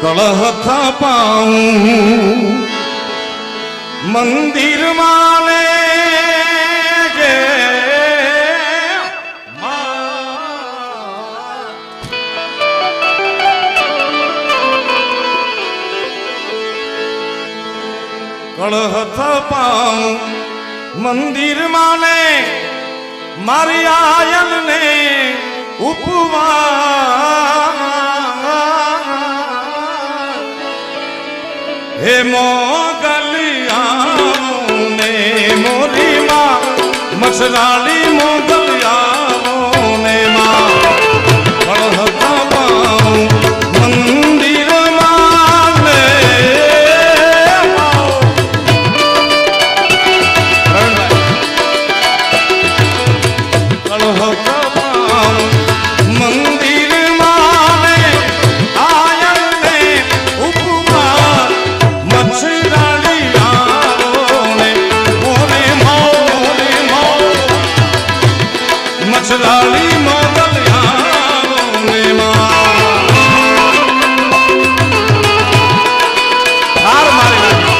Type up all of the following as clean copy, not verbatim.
કળહ થાપાઉં મંદિર માને જે કળહ થાપાઉં મંદિર માને મારી આયલ ને ઉપવા હે મોગલિયાઓ ને મોરી માં મસરાલી મોગલિયાઓ ને માં કળહ થાપાઉં મંદિર માને કળહ થાપાઉં મંદિર માને આયલ ને ઉપવા મસરાલી આવો ને મોરે મસરાલી મોગલિયાઓ ને માં હાર મારી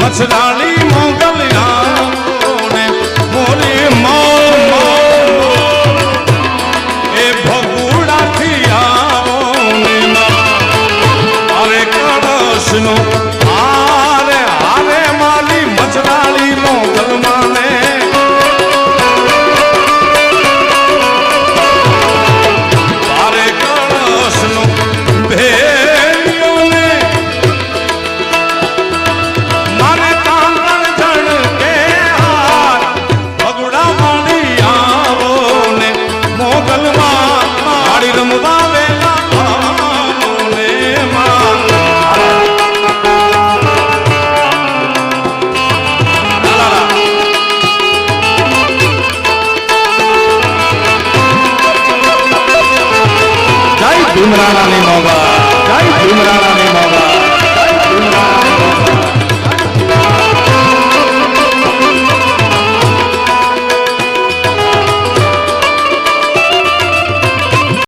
મસરાલી મોગલિયાઓ ને મોરી એ ભગુડાથી આવો ને અરે કળશનો હારે હારે માલી મસરાલી મોગલ માને અરે કળશનો ભીમરાણાની મોગા જય ભીમરાણાની મોગા